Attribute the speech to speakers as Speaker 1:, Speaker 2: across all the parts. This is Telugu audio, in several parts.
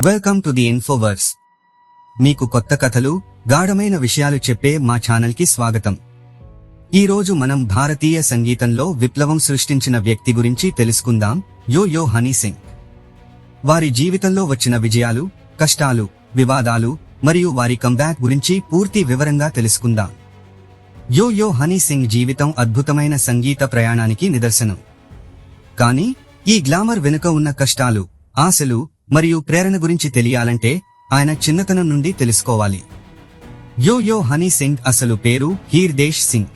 Speaker 1: Welcome to the ఇన్ఫోవర్స్. మీకు కొత్త కథలు, గాఢమైన విషయాలు చెప్పే మా ఛానల్ కి స్వాగతం. ఈ రోజు మనం భారతీయ సంగీతంలో విప్లవం సృష్టించిన వ్యక్తి గురించి తెలుసుకుందాం, యో హనీ సింగ్. వారి జీవితంలో వచ్చిన విజయాలు, కష్టాలు, వివాదాలు మరియు వారి కంబ్యాక్ గురించి పూర్తి వివరంగా తెలుసుకుందాం. యో హనీ సింగ్ జీవితం అద్భుతమైన సంగీత ప్రయాణానికి నిదర్శనం. కానీ ఈ గ్లామర్ వెనుక ఉన్న కష్టాలు, ఆశలు మరియు ప్రేరణ గురించి తెలియాలంటే ఆయన చిన్నతనం నుండి తెలుసుకోవాలి. యో హనీ సింగ్ అసలు పేరు హీర్దేశ్ సింగ్.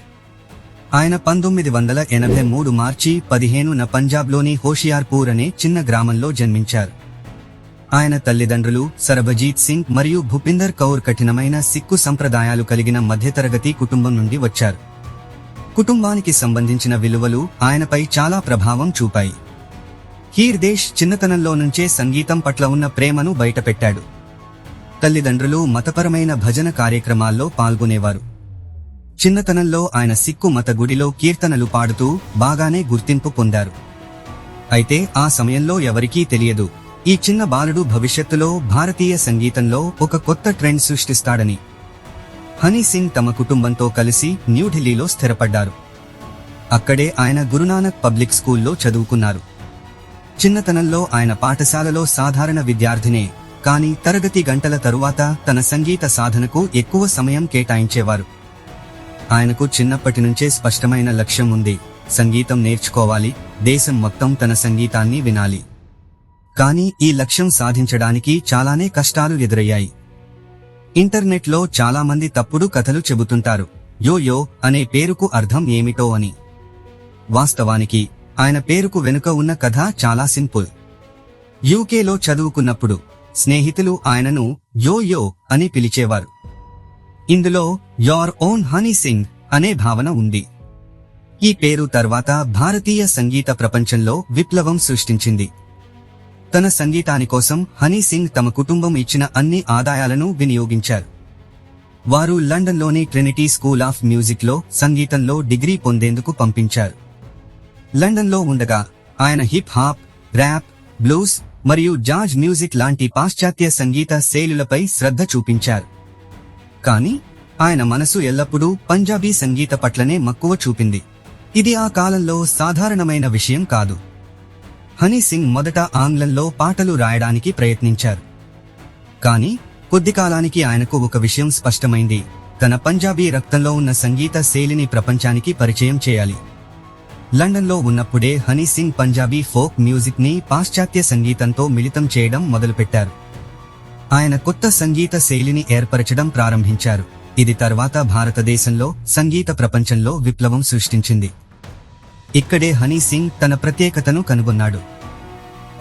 Speaker 1: ఆయన 1983 మార్చి 15న పంజాబ్లోని హోషియార్పూర్ అనే చిన్న గ్రామంలో జన్మించారు. ఆయన తల్లిదండ్రులు సరబజీత్ సింగ్ మరియు భూపిందర్ కౌర్ కఠినమైన సిక్కు సంప్రదాయాలు కలిగిన మధ్యతరగతి కుటుంబం నుండి వచ్చారు. కుటుంబానికి సంబంధించిన విలువలు ఆయనపై చాలా ప్రభావం చూపాయి. హీర్దేశ్ చిన్నతనంలో నుంచే సంగీతం పట్ల ఉన్న ప్రేమను బయటపెట్టాడు. తల్లిదండ్రులు మతపరమైన భజన కార్యక్రమాల్లో పాల్గొనేవారు. చిన్నతనంలో ఆయన సిక్కు మత గుడిలో కీర్తనలు పాడుతూ బాగానే గుర్తింపు పొందారు. అయితే ఆ సమయంలో ఎవరికీ తెలియదు, ఈ చిన్న బాలుడు భవిష్యత్తులో భారతీయ సంగీతంలో ఒక కొత్త ట్రెండ్ సృష్టిస్తాడని. హనీ సింగ్ తమ కుటుంబంతో కలిసి న్యూఢిల్లీలో స్థిరపడ్డారు. అక్కడే ఆయన గురునానక్ పబ్లిక్ స్కూల్లో చదువుకున్నారు. చిన్నతనంలో ఆయన పాఠశాలలో సాధారణ విద్యార్థినే, కానీ తరగతి గంటల తరువాత తన సంగీత సాధనకు ఎక్కువ సమయం కేటాయించేవారు. ఆయనకు చిన్నప్పటి నుంచే స్పష్టమైన లక్ష్యం ఉంది, సంగీతం నేర్చుకోవాలి, దేశం మొత్తం తన సంగీతాన్ని వినాలి. కానీ ఈ లక్ష్యం సాధించడానికి చాలానే కష్టాలు ఎదురయ్యాయి. ఇంటర్నెట్లో చాలా మంది తప్పుడు కథలు చెబుతుంటారు, యో అనే పేరుకు అర్థం ఏమిటో అని. వాస్తవానికి ఆయన పేరుకు వెనుక ఉన్న కథ చాలా సింపుల్. యూకేలో చదువుకున్నప్పుడు స్నేహితులు ఆయనను యో అని పిలిచేవారు. ఇందులో యోర్ ఓన్ హనీ సింగ్ అనే భావన ఉంది. ఈ పేరు తర్వాత భారతీయ సంగీత ప్రపంచంలో విప్లవం సృష్టించింది. తన సంగీతాని కోసం హనీ సింగ్ తమ కుటుంబం ఇచ్చిన అన్ని ఆదాయాలను వినియోగించారు. వారు లండన్లోని ట్రినిటీ స్కూల్ ఆఫ్ మ్యూజిక్లో సంగీతంలో డిగ్రీ పొందేందుకు పంపించారు. లండన్లో ఉండగా ఆయన హిప్ హాప్, ర్యాప్, బ్లూస్ మరియు జాజ్ మ్యూజిక్ లాంటి పాశ్చాత్య సంగీత శైలులపై శ్రద్ధ చూపించారు. కానీ ఆయన మనసు ఎల్లప్పుడూ పంజాబీ సంగీత పట్లనే మక్కువ చూపింది. ఇది ఆ కాలంలో సాధారణమైన విషయం కాదు. హనీ సింగ్ మొదట ఆంగ్లంలో పాటలు రాయడానికి ప్రయత్నించారు. కానీ కొద్ది కాలానికి ఆయనకు ఒక విషయం స్పష్టమైంది, తన పంజాబీ రక్తంలో ఉన్న సంగీత శైలిని ప్రపంచానికి పరిచయం చేయాలి. లండన్లో ఉన్నప్పుడే honey Singh Punjabi folk music ని పాశ్చాత్య సంగీతంతో మిళితం చేయడం మొదలుపెట్టారు. ఆయన కొత్త సంగీత శైలిని ఏర్పరచడం ప్రారంభించారు. ఇది తర్వాత భారతదేశంలో సంగీత ప్రపంచంలో విప్లవం సృష్టించింది. ఇక్కడే హనీ సింగ్ తన ప్రత్యేకతను కనుగొన్నాడు.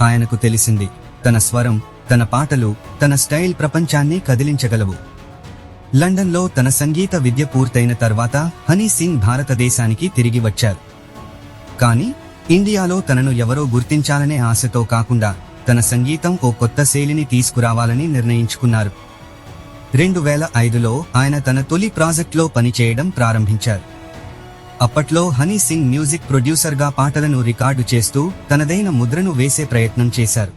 Speaker 1: ఆయనకు తెలిసింది, తన స్వరం, తన పాటలు, తన స్టైల్ ప్రపంచాన్ని కదిలించగలవు. లండన్లో తన సంగీత విద్య పూర్తయిన తర్వాత హనీ సింగ్ భారతదేశానికి తిరిగి వచ్చారు. కానీ ఇండియాలో తనను ఎవరో గుర్తించాలనే ఆశతో కాకుండా తన సంగీతం ఓ కొత్త శైలిని తీసుకురావాలని నిర్ణయించుకున్నారు. 2005లో ఆయన తన తొలి ప్రాజెక్ట్లో పనిచేయడం ప్రారంభించారు. అప్పట్లో హనీ సింగ్ మ్యూజిక్ ప్రొడ్యూసర్గా పాటలను రికార్డు చేస్తూ తనదైన ముద్రను వేసే ప్రయత్నం చేశారు.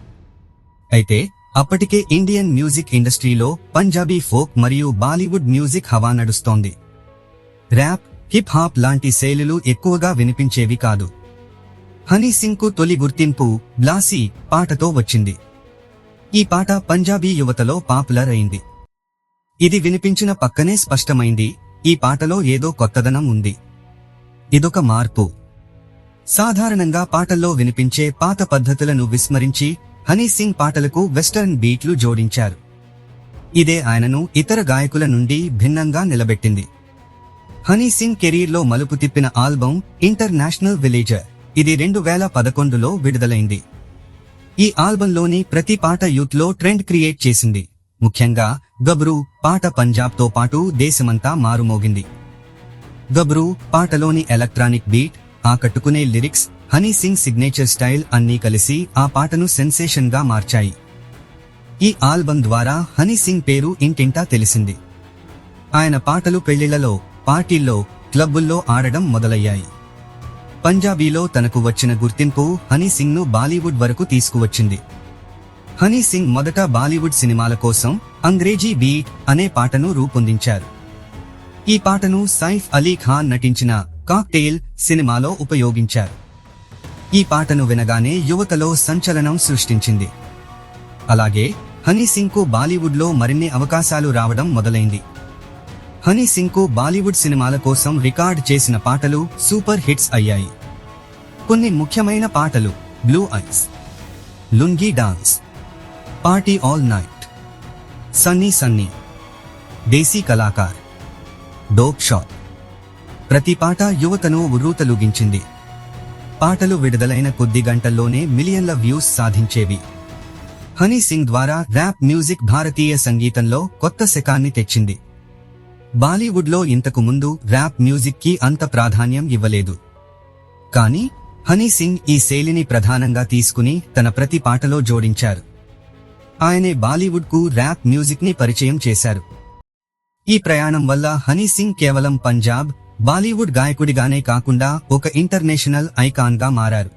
Speaker 1: అయితే అప్పటికే ఇండియన్ మ్యూజిక్ ఇండస్ట్రీలో పంజాబీ ఫోక్ మరియు బాలీవుడ్ మ్యూజిక్ హవా నడుస్తోంది. ర్యాప్, హిప్ హాప్ లాంటి శైలులు ఎక్కువగా వినిపించేవి కాదు. హనీ సింగ్ కు తొలి గుర్తింపు బ్లాసీ పాటతో వచ్చింది. ఈ పాట పంజాబీ యువతలో పాపులర్ అయింది. ఇది వినిపించిన పక్కనే స్పష్టమైంది, ఈ పాటలో ఏదో కొత్తదనం ఉంది. ఇదొక మార్పు. సాధారణంగా పాటల్లో వినిపించే పాత పద్ధతులను విస్మరించి హనీ సింగ్ పాటలకు వెస్టర్న్ బీట్లు జోడించారు. ఇదే ఆయనను ఇతర గాయకుల నుండి భిన్నంగా నిలబెట్టింది. హనీ సింగ్ కెరీర్లో మలుపు తిప్పిన ఆల్బమ్ ఇంటర్నేషనల్ విలేజర్. ఇది 2011లో విడుదలైంది. ఈ ఆల్బంలోని ప్రతి పాట యూత్లో ట్రెండ్ క్రియేట్ చేసింది. ముఖ్యంగా గబ్రూ పాట పంజాబ్తో పాటు దేశమంతా మారుమోగింది. గబ్రూ పాటలోని ఎలక్ట్రానిక్ బీట్, ఆకట్టుకునే lyrics, honey Singh signature style అన్నీ కలిసి ఆ పాటను సెన్సేషన్ గా మార్చాయి. ఈ ఆల్బమ్ ద్వారా హనీ సింగ్ పేరు ఇంటింటా తెలిసింది. ఆయన పాటలు పెళ్లిళ్లలో, పార్టీల్లో, క్లబ్బుల్లో ఆడడం మొదలయ్యాయి. పంజాబీలో తనకు వచ్చిన గుర్తింపు హనీ సింగ్ ను బాలీవుడ్ వరకు తీసుకువచ్చింది. హనీ సింగ్ మొదట బాలీవుడ్ సినిమాల కోసం అంగ్రేజీ బీట్ అనే పాటను రూపొందించారు. ఈ పాటను సైఫ్ అలీ ఖాన్ నటించిన కాక్టెయిల్ సినిమాలో ఉపయోగించారు. ఈ పాటను వినగానే యువతలో సంచలనం సృష్టించింది. అలాగే హనీ సింగ్ కు బాలీవుడ్లో మరిన్ని అవకాశాలు రావడం మొదలైంది. హనీ సింగ్ కు బాలీవుడ్ సినిమాల కోసం రికార్డ్ చేసిన పాటలు సూపర్ హిట్స్ అయ్యాయి. కొన్ని ముఖ్యమైన పాటలు blue eyes, lungi dance, party all night, sunny sunny, Desi Kalakaar, dope shot. ప్రతి పాట యువతను ఉర్రూతలూగించింది. పాటలు విడుదలైన కొద్ది గంటల్లోనే మిలియన్ల వ్యూస్ సాధించేవి. హనీ సింగ్ ద్వారా ర్యాప్ మ్యూజిక్ భారతీయ సంగీతంలో కొత్త శకాన్ని తెచ్చింది. బాలీవుడ్లో ఇంతకు ముందు ర్యాప్ మ్యూజిక్ కి అంత ప్రాధాన్యం ఇవ్వలేదు. కానీ హనీ సింగ్ ఈ శైలిని ప్రధానంగా తీసుకుని తన ప్రతి పాటలో జోడించారు. ఆయనే బాలీవుడ్ కు ర్యాప్ మ్యూజిక్ ని పరిచయం చేశారు. ఈ ప్రయాణం వల్ల హనీ సింగ్ కేవలం పంజాబ్, బాలీవుడ్ గాయకుడిగానే కాకుండా ఒక ఇంటర్నేషనల్ ఐకాన్ గా మారారు.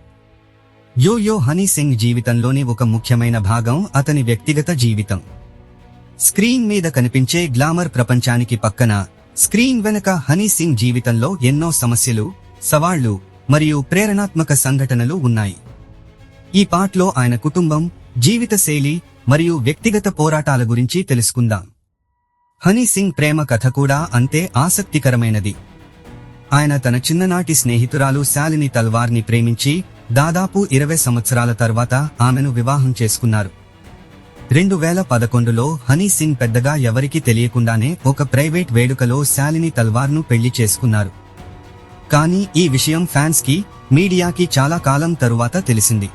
Speaker 1: యో హనీ సింగ్ జీవితంలోని ఒక ముఖ్యమైన భాగం అతని వ్యక్తిగత జీవితం. స్క్రీన్ మీద కనిపించే గ్లామర్ ప్రపంచానికి పక్కన స్క్రీన్ వెనుక హనీ సింగ్ జీవితంలో ఎన్నో సమస్యలు, సవాళ్లు మరియు ప్రేరణాత్మక సంఘటనలు ఉన్నాయి. ఈ పాటలో ఆయన కుటుంబం, జీవిత శైలి మరియు వ్యక్తిగత పోరాటాల గురించి తెలుసుకుందాం. హనీ సింగ్ ప్రేమ కథ కూడా అంతే ఆసక్తికరమైనది. ఆయన తన చిన్ననాటి స్నేహితురాలు శాలిని తల్వార్ని ప్రేమించి దాదాపు 20 సంవత్సరాల తర్వాత ఆమెను వివాహం చేసుకున్నారు. 2011లో హనీ సింగ్ పెద్దగా ఎవరికీ తెలియకుండానే ఒక ప్రైవేట్ వేడుకలో శాలిని తల్వార్ను పెళ్లి చేసుకున్నారు. కానీ ఈ విషయం ఫ్యాన్స్ కి, మీడియాకి చాలా కాలం తరువాత తెలిసింది.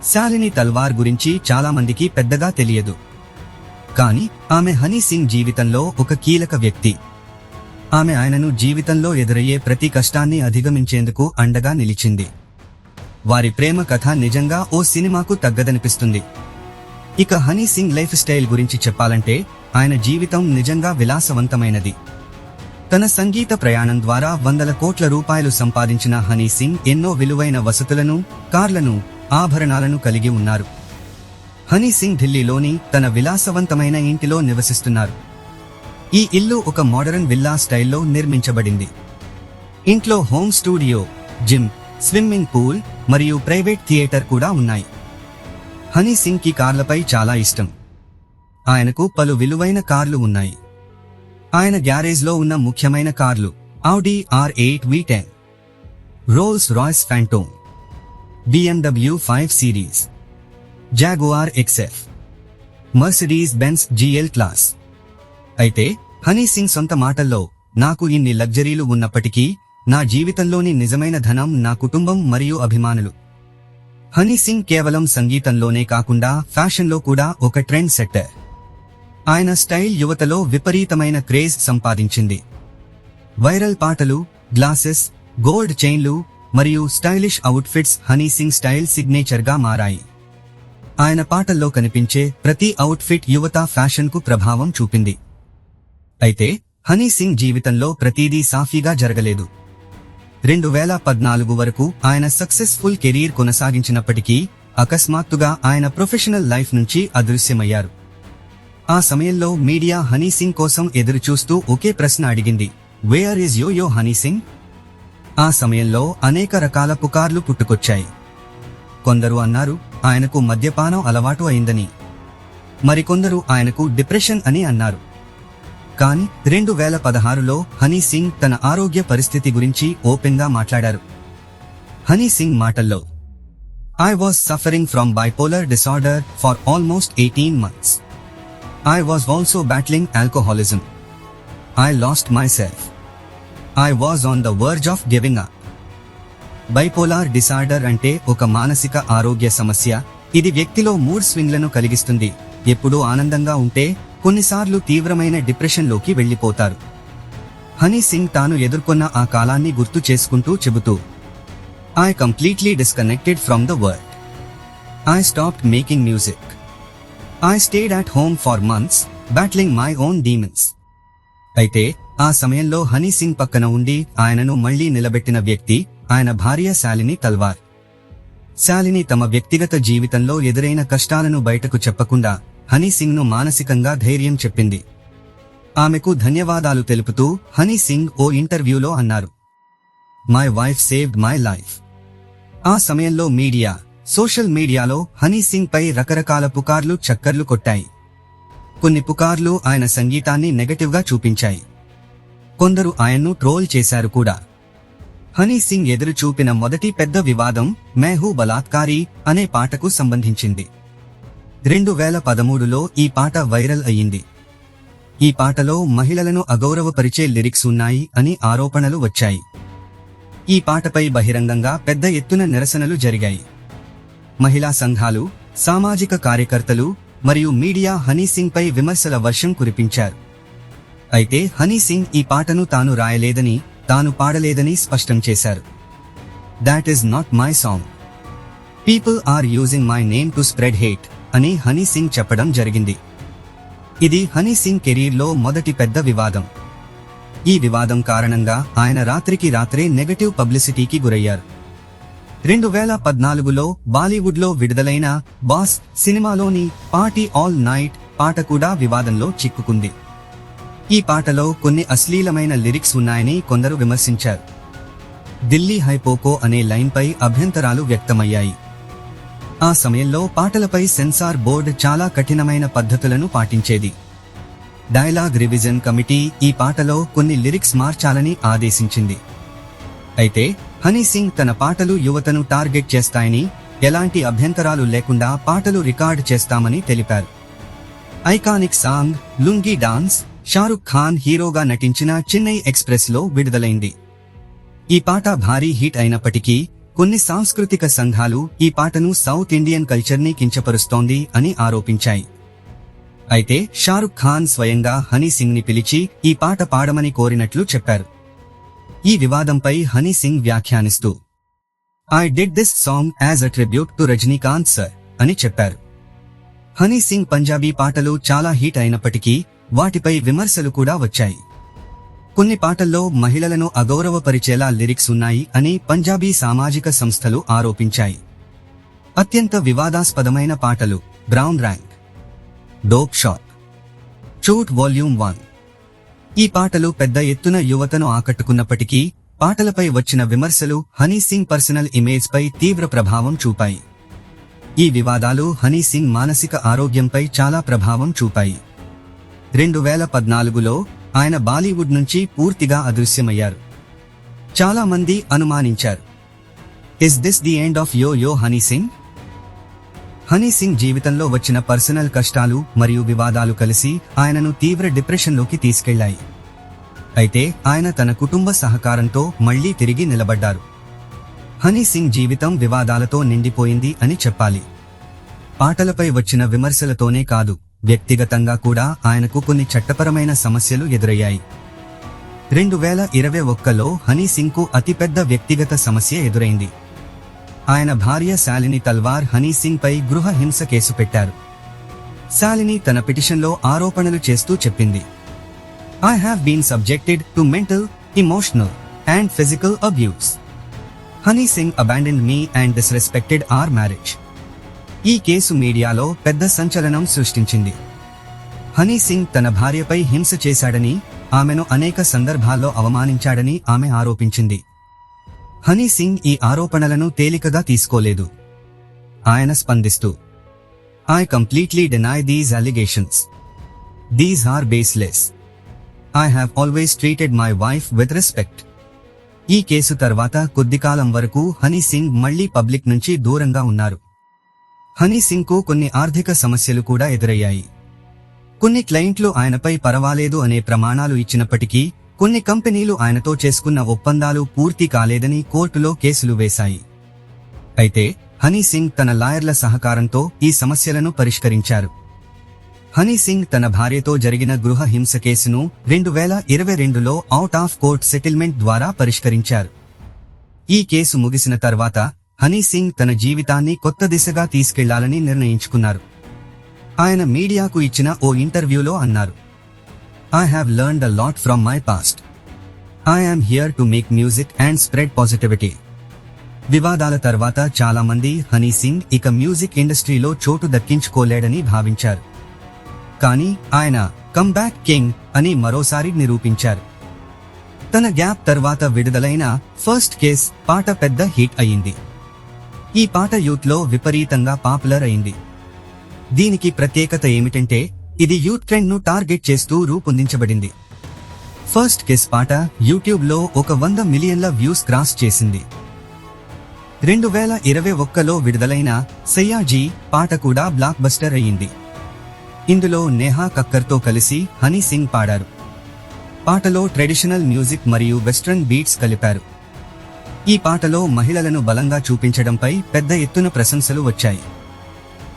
Speaker 1: శాలిని తల్వార్ గురించి చాలా మందికి పెద్దగా తెలియదు. కానీ ఆమె హనీ సింగ్ జీవితంలో ఒక కీలక వ్యక్తి. ఆమె ఆయనను జీవితంలో ఎదురయ్యే ప్రతి కష్టాన్ని అధిగమించేందుకు అండగా నిలిచింది. వారి ప్రేమ కథ నిజంగా ఓ సినిమాకు తగ్గదనిపిస్తుంది. ఇక హనీ సింగ్ లైఫ్ స్టైల్ గురించి చెప్పాలంటే ఆయన జీవితం నిజంగా విలాసవంతమైనది. తన సంగీత ప్రయాణం ద్వారా వందల కోట్ల రూపాయలు సంపాదించిన హనీ సింగ్ ఎన్నో విలువైన వసతులను, కార్లను, ఆభరణాలను కలిగి ఉన్నారు. హనీ సింగ్ ఢిల్లీలోని తన విలాసవంతమైన ఇంటిలో నివసిస్తున్నారు. ఈ ఇల్లు ఒక మోడరన్ విల్లా స్టైల్లో నిర్మించబడింది. ఇంట్లో home studio, gym, swimming pool మరియు ప్రైవేట్ థియేటర్ కూడా ఉన్నాయి. హనీ సింగ్ కి కార్లపై చాలా ఇష్టం. ఆయనకు పలు విలువైన కార్లు ఉన్నాయి. ఆయన గ్యారేజ్లో ఉన్న ముఖ్యమైన కార్లు Audi R8 V10, Rolls Royce Phantom, BMW 5 series, Jaguar XF, Mercedes Benz GL class. అయితే హనీ సింగ్ సొంత మాటల్లో, నాకు ఇన్ని లగ్జరీలు ఉన్నప్పటికీ నా జీవితంలోని నిజమైన ధనం నా కుటుంబం మరియు అభిమానులు. హనీ సింగ్ కేవలం సంగీతంలోనే కాకుండా ఫ్యాషన్లో కూడా ఒక ట్రెండ్ సెట్టర్. ఆయన స్టైల్ యువతలో విపరీతమైన క్రేజ్ సంపాదించింది. వైరల్ పాటలు, గ్లాసెస్, గోల్డ్ చైన్లు మరియు stylish outfits Honey Singh style సిగ్నేచర్గా మారాయి. ఆయన పాటల్లో కనిపించే ప్రతి అవుట్ఫిట్ యువత ఫ్యాషన్కు ప్రభావం చూపింది. అయితే హనీ సింగ్ జీవితంలో ప్రతిదీ సాఫీగా జరగలేదు. 2014 వరకు ఆయన సక్సెస్ఫుల్ కెరీర్ కొనసాగించినప్పటికీ అకస్మాత్తుగా ఆయన ప్రొఫెషనల్ లైఫ్ నుంచి అదృశ్యమయ్యారు. ఆ సమయంలో మీడియా హనీ సింగ్ కోసం ఎదురుచూస్తూ ఒకే ప్రశ్న అడిగింది, వేర్ ఈజ్ యో హనీ సింగ్? ఆ సమయంలో అనేక రకాల పుకార్లు పుట్టుకొచ్చాయి. కొందరు అన్నారు ఆయనకు మద్యపానం అలవాటు అయిందని, మరికొందరు ఆయనకు డిప్రెషన్ అని అన్నారు. కానీ 2016లో హనీ సింగ్ తన ఆరోగ్య పరిస్థితి గురించి ఓపెన్ గా మాట్లాడారు. హనీ సింగ్ మాటల్లో, I was suffering from bipolar disorder for almost 18 months. I was also battling alcoholism. I lost myself. I was on the verge of giving up. Bipolar disorder అంటే ఒక మానసిక ఆరోగ్య సమస్య. ఇది వ్యక్తిలో మూడ్ స్వింగ్లను కలిగిస్తుంది. ఎప్పుడూ ఆనందంగా ఉంటే కొన్నిసార్లు తీవ్రమైన డిప్రెషన్లోకి వెళ్లిపోతారు. హనీ సింగ్ తాను ఎదుర్కొన్న ఆ కాలాన్ని గుర్తు చేసుకుంటూ చెబుతూ, I completely disconnected from the world. I stopped making music. I stayed at home for months, battling my own demons. అయితే ఆ సమయంలో హనీ సింగ్ పక్కన ఉండి ఆయనను మళ్లీ నిలబెట్టిన వ్యక్తి ఆయన భార్య శాలిని తల్వార్. శాలిని తమ వ్యక్తిగత జీవితంలో ఎదురైన కష్టాలను బయటకు చెప్పకుండా హనీ సింగ్ ను మానసికంగా ధైర్యం చెప్పింది. ఆమెకు ధన్యవాదాలు తెలుపుతూ హనీ సింగ్ ఓ ఇంటర్వ్యూలో అన్నారు, my wife saved my life. ఆ సమయంలో సోషల్ మీడియాలో హనీ సింగ్ పై రకరకాల పుకార్లు చక్కర్లు కొట్టాయి. కొన్ని పుకార్లు ఆయన సంగీతాన్ని నెగటివ్ గా చూపించాయి. కొందరు ఆయన్ను ట్రోల్ చేశారు కూడా. హనీ సింగ్ ఎదురు చూపిన మొదటి పెద్ద వివాదం मै हूं బలాత్కారి అనే పాటకు సంబంధించింది. 2013లో ఈ పాట వైరల్ అయ్యింది. ఈ పాటలో మహిళలను అగౌరవపరిచే లిరిక్స్ ఉన్నాయి అని ఆరోపణలు వచ్చాయి. ఈ పాటపై బహిరంగంగా పెద్ద ఎత్తున నిరసనలు జరిగాయి. మహిళా సంఘాలు, సామాజిక కార్యకర్తలు మరియు మీడియా హనీ సింగ్ పై విమర్శల వర్షం కురిపించారు. అయితే హనీ సింగ్ ఈ పాటను తాను రాయలేదని, తాను పాడలేదని స్పష్టం చేశారు. That is not my song. People are using my name to spread hate అని హనీ సింగ్ చెప్పడం జరిగింది. ఇది హనీ సింగ్ కెరీర్లో మొదటి పెద్ద వివాదం. ఈ వివాదం కారణంగా ఆయన రాత్రికి రాత్రే నెగటివ్ పబ్లిసిటీకి గురయ్యారు. 2014లో బాలీవుడ్లో విడుదలైన బాస్ సినిమాలోని పార్టీ ఆల్ నైట్ పాట కూడా వివాదంలో చిక్కుకుంది. ఈ పాటలో కొన్ని అశ్లీలమైన లిరిక్స్ ఉన్నాయని కొందరు విమర్శించారు. ఢిల్లీ హైపోకో అనే లైన్పై అభ్యంతరాలు వ్యక్తమయ్యాయి. ఆ సమయంలో పాటలపై సెన్సార్ బోర్డు చాలా కఠినమైన పద్ధతులను పాటించేది. డైలాగ్ రివిజన్ కమిటీ ఈ పాటలో కొన్ని లిరిక్స్ మార్చాలని ఆదేశించింది. అయితే హనీ సింగ్ తన పాటలు యువతను టార్గెట్ చేస్తాయని, ఎలాంటి అభ్యంతరాలు లేకుండా పాటలు రికార్డ్ చేస్తామని తెలిపారు. Iconic song lungi dance Shahrukh Khan హీరోగా నటించిన చెన్నై ఎక్స్ప్రెస్ లో విడుదలైంది. ఈ పాట భారీ హిట్ అయినప్పటికీ కొన్ని సాంస్కృతిక సంఘాలు ఈ పాటను సౌత్ ఇండియన్ కల్చర్ని కించపరుస్తోంది అని ఆరోపించాయి. అయితే షారుఖ్ ఖాన్ స్వయంగా హనీ సింగ్ ని పిలిచి ఈ పాట పాడమని కోరినట్లు చెప్పారు. ఈ వివాదంపై హనీ సింగ్ వ్యాఖ్యానిస్తూ, I did this song as a tribute to Rajinikanth sir అని చెప్పారు. హనీ సింగ్ పంజాబీ పాటలు చాలా హిట్ అయినప్పటికీ వాటిపై విమర్శలు కూడా వచ్చాయి. కొన్ని పాటల్లో మహిళలను అగౌరవపరిచేలా లిరిక్స్ ఉన్నాయి అని పంజాబీ సామాజిక సంస్థలు ఆరోపించాయి. అత్యంత వివాదాస్పదమైన పాటలు brown Rang, dope shot, Choot volume 1. ఈ పాటలు పెద్ద ఎత్తున యువతను ఆకట్టుకున్నప్పటికీ పాటలపై వచ్చిన విమర్శలు హనీ సింగ్ పర్సనల్ ఇమేజ్ పై తీవ్ర ప్రభావం చూపాయి. ఈ వివాదాలు హనీ సింగ్ మానసిక ఆరోగ్యంపై చాలా ప్రభావం చూపాయి. 2014లో ఆయన బాలీవుడ్ నుంచి పూర్తిగా అదృశ్యమయ్యారు. చాలా మంది అనుమానించారు, is this the end of yo Honey Singh? Honey Singh జీవితంలో వచ్చిన పర్సనల్ కష్టాలు మరియు వివాదాలు కలిసి ఆయనను తీవ్ర డిప్రెషన్లోకి తీసుకెళ్లాయి. అయితే ఆయన తన కుటుంబ సహకారంతో మళ్లీ తిరిగి నిలబడ్డారు. హనీ సింగ్ జీవితం వివాదాలతో నిండిపోయింది అని చెప్పాలి. పాటలపై వచ్చిన విమర్శలతోనే కాదు, వ్యక్తిగతంగా కూడా ఆయనకు కొన్ని చట్టపరమైన సమస్యలు ఎదురయ్యాయి. 2021లో హనీ సింగ్ కు అతిపెద్ద వ్యక్తిగత సమస్య ఎదురైంది. ఆయన భార్య శాలిని తల్వార్ హనీ సింగ్ పై గృహ హింస కేసు పెట్టారు. శాలిని తన పిటిషన్లో ఆరోపణలు చేస్తూ చెప్పింది, I have been subjected to mental, emotional and physical abuse. Honey Singh abandoned me and disrespected our marriage. ఈ కేసు మీడియాలో పెద్ద సంచలనం సృష్టించింది. హనీ సింగ్ తన భార్యపై హింస చేశాడని, ఆమెను అనేక సందర్భాల్లో అవమానించాడని ఆమె ఆరోపించింది. హనీ సింగ్ ఈ ఆరోపణలను తేలికగా తీసుకోలేదు. ఆయన స్పందిస్తూ, I completely deny these allegations. These are baseless. I have always treated my wife with respect. ఈ కేసు తర్వాత కొద్దికాలం వరకు హనీ సింగ్ మళ్లీ పబ్లిక్ నుంచి దూరంగా ఉన్నారు. హనీ సింగ్ కు కొన్ని ఆర్థిక సమస్యలు కూడా ఎదురయ్యాయి. కొన్ని క్లయింట్లు ఆయనపై పర్వాలేదు అనే ప్రమాణాలు ఇచ్చినప్పటికీ కొన్ని కంపెనీలు ఆయనతో చేసుకున్న ఒప్పందాలు పూర్తి కాలేదని కోర్టులో కేసులు వేశాయి. అయితే హనీ సింగ్ తన లాయర్ల సహకారంతో ఈ సమస్యలను పరిష్కరించారు. హనీ సింగ్ తన భార్యతో జరిగిన గృహ హింస కేసును 2022లో అవుట్ ఆఫ్ కోర్ట్ సెటిల్మెంట్ ద్వారా పరిష్కరించారు. ఈ కేసు ముగిసిన తర్వాత హనీ సింగ్ తన జీవితాన్ని కొత్త దిశగా తీసుకెళ్లాలని నిర్ణయించుకున్నారు. ఆయన మీడియాకు ఇచ్చిన ఓ ఇంటర్వ్యూలో అన్నారు, I have learned a lot from my past. I am here to make music and spread positivity. వివాదాల తర్వాత చాలా మంది హనీ సింగ్ ఇక మ్యూజిక్ ఇండస్ట్రీలో చోటు దక్కించుకోలేడని భావించారు. కానీ ఆయన కమ్బ్యాక్ కింగ్ అని మరోసారి నిరూపించారు. తన గ్యాప్ తర్వాత విడుదలైన ఫస్ట్ కేస్ పాట పెద్ద హిట్ అయింది. ఈ పాట యూత్ లో విపరీతంగా పాపులర్ అయింది. దీనికి ప్రత్యేకత ఏమిటంటే ఇది యూత్ ట్రెండ్ ను టార్గెట్ చేస్తూ రూపొందించబడింది. ఫస్ట్ కిస్ పాట యూట్యూబ్ లో 100 మిలియన్ల వ్యూస్ క్రాస్ చేసింది. 2021లో విడుదలైన సయ్యాజీ పాట కూడా బ్లాక్ బస్టర్ అయ్యింది. ఇందులో నేహా కక్కర్ తో కలిసి హనీ సింగ్ పాడారు. పాటలో ట్రెడిషనల్ మ్యూజిక్ మరియు వెస్ట్రన్ బీట్స్ కలిపారు. ఈ పాటలో మహిళలను బలంగా చూపించడంపై పెద్ద ఎత్తున ప్రశంసలు వచ్చాయి.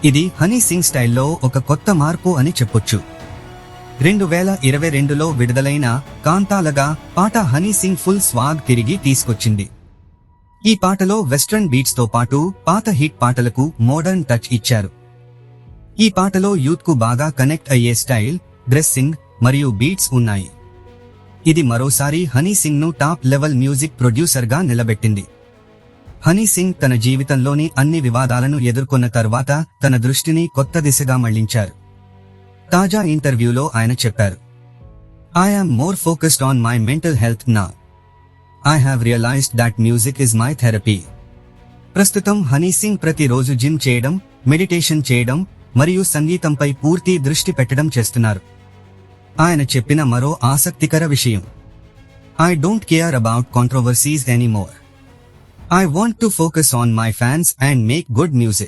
Speaker 1: ఇది హనీ సింగ్ స్టైల్లో ఒక కొత్త మార్పు అని చెప్పొచ్చు. 2022లో విడుదలైన కాంతాలగా పాట హనీ సింగ్ ఫుల్ స్వాగ్ తిరిగి తీసుకొచ్చింది. ఈ పాటలో వెస్ట్రన్ బీట్స్ తో పాటు పాత హిట్ పాటలకు మోడర్న్ టచ్ ఇచ్చారు. ఈ పాటలో యూత్ కు బాగా కనెక్ట్ అయ్యే స్టైల్, డ్రెస్సింగ్ మరియు బీట్స్ ఉన్నాయి. ఇది మరోసారి హనీ సింగ్ ను టాప్ లెవెల్ మ్యూజిక్ ప్రొడ్యూసర్ గా నిలబెట్టింది. హనీ సింగ్ తన జీవితంలోని అన్ని వివాదాలను ఎదుర్కొన్న తర్వాత తన దృష్టిని కొత్త దిశగా మళ్లించారు. తాజా ఇంటర్వ్యూలో ఆయన చెప్పారు, "I am more focused on my mental health now. I have realized that music is my therapy." ప్రస్తుతం హనీ సింగ్ ప్రతిరోజు జిమ్ చేయడం, మెడిటేషన్ చేయడం మరియు సంగీతంపై పూర్తి దృష్టి పెట్టడం చేస్తున్నారు. ఆయన చెప్పిన మరో ఆసక్తికర విషయం, "I don't care about controversies anymore. I want to focus on my fans and make good music."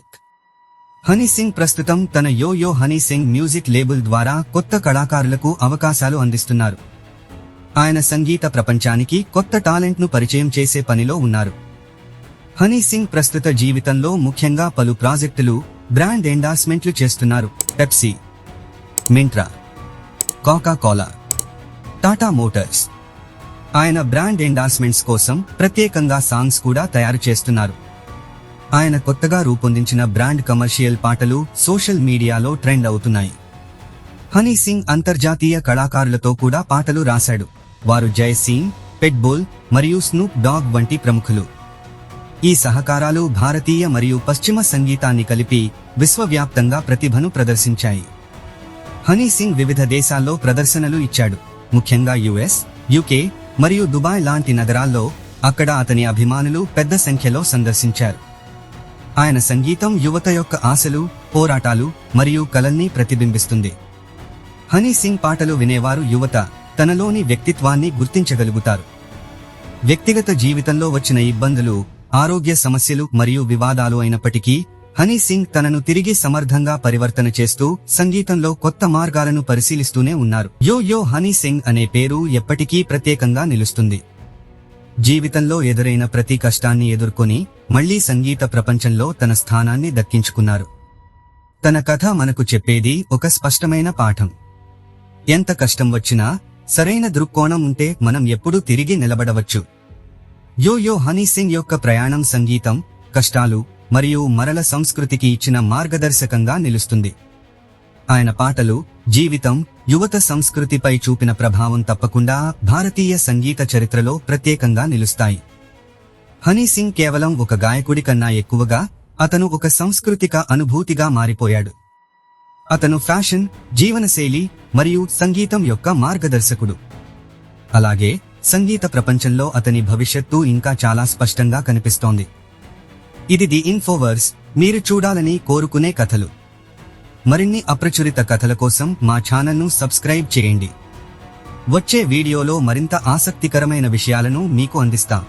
Speaker 1: Honey Singh ప్రస్తుతం తన యో హనీ సింగ్ మ్యూజిక్ లేబుల్ ద్వారా కొత్త కళాకారులకు అవకాశాలు అందిస్తున్నారు. ఆయన సంగీత ప్రపంచానికి కొత్త టాలెంట్ ను పరిచయం చేసే పనిలో ఉన్నారు. హనీ సింగ్ ప్రస్తుత జీవితంలో ముఖ్యంగా పలు ప్రాజెక్టులు, బ్రాండ్ ఎండార్స్మెంట్లు చేస్తున్నారు. Pepsi, Myntra, Coca Cola, Tata Motors. ఆయన బ్రాండ్ ఎండార్స్మెంట్స్ కోసం ప్రత్యేకంగా సాంగ్స్ కూడా తయారు చేస్తున్నారు. ఆయన కొత్తగా రూపొందించిన బ్రాండ్ కమర్షియల్ పాటలు సోషల్ మీడియాలో ట్రెండ్ అవుతున్నాయి. హనీ సింగ్ అంతర్జాతీయ కళాకారులతో కూడా పాటలు రాశాడు. వారు జై సింగ్, పిట్బుల్ మరియు స్నూప్ డాగ్ వంటి ప్రముఖులు. ఈ సహకారాలు భారతీయ మరియు పశ్చిమ సంగీతాన్ని కలిపి విశ్వవ్యాప్తంగా ప్రతిభను ప్రదర్శించాయి. హనీ సింగ్ వివిధ దేశాల్లో ప్రదర్శనలు ఇచ్చాడు, ముఖ్యంగా యుఎస్, యుకే మరియు దుబాయ్ లాంటి నగరాల్లో. అక్కడ అతని అభిమానులు పెద్ద సంఖ్యలో సందర్శించారు. ఆయన సంగీతం యువత యొక్క ఆశలు, పోరాటాలు మరియు కలల్ని ప్రతిబింబిస్తుంది. హనీ సింగ్ పాటలు వినేవారు యువత తనలోని వ్యక్తిత్వాన్ని గుర్తించగలుగుతారు. వ్యక్తిగత జీవితంలో వచ్చిన ఇబ్బందులు, ఆరోగ్య సమస్యలు మరియు వివాదాలు అయినప్పటికీ హనీ సింగ్ తనను తిరిగి సమర్థంగా పరివర్తన చేస్తూ సంగీతంలో కొత్త మార్గాలను పరిశీలిస్తూనే ఉన్నారు. యో హనీ సింగ్ అనే పేరు ఎప్పటికీ ప్రత్యేకంగా నిలుస్తుంది. జీవితంలో ఎదురైన ప్రతి కష్టాన్ని ఎదుర్కొని మళ్లీ సంగీత ప్రపంచంలో తన స్థానాన్ని దక్కించుకున్నారు. తన కథ మనకు చెప్పేది ఒక స్పష్టమైన పాఠం. ఎంత కష్టం వచ్చినా సరైన దృక్కోణం ఉంటే మనం ఎప్పుడూ తిరిగి నిలబడవచ్చు. యో హనీ సింగ్ యొక్క ప్రయాణం సంగీతం, కష్టాలు మరియు మరల సంస్కృతికి ఇచ్చిన మార్గదర్శకంగా నిలుస్తుంది. ఆయన పాటలు, జీవితం, యువత సంస్కృతిపై చూపిన ప్రభావం తప్పకుండా భారతీయ సంగీత చరిత్రలో ప్రత్యేకంగా నిలుస్తాయి. హనీ సింగ్ కేవలం ఒక గాయకుడి కన్నా ఎక్కువగా అతను ఒక సాంస్కృతిక అనుభూతిగా మారిపోయాడు. అతను ఫ్యాషన్, జీవనశైలి మరియు సంగీతం యొక్క మార్గదర్శకుడు. అలాగే సంగీత ప్రపంచంలో అతని భవిష్యత్తు ఇంకా చాలా స్పష్టంగా కనిపిస్తోంది. ఇది ది ఇన్ఫోవర్స్, మీరు చూడాలని కోరుకునే కథలు. మరిన్ని అప్రచురిత కథల కోసం మా ఛానల్ను సబ్స్క్రైబ్ చేయండి. వచ్చే వీడియోలో మరింత ఆసక్తికరమైన విషయాలను మీకు అందిస్తాం.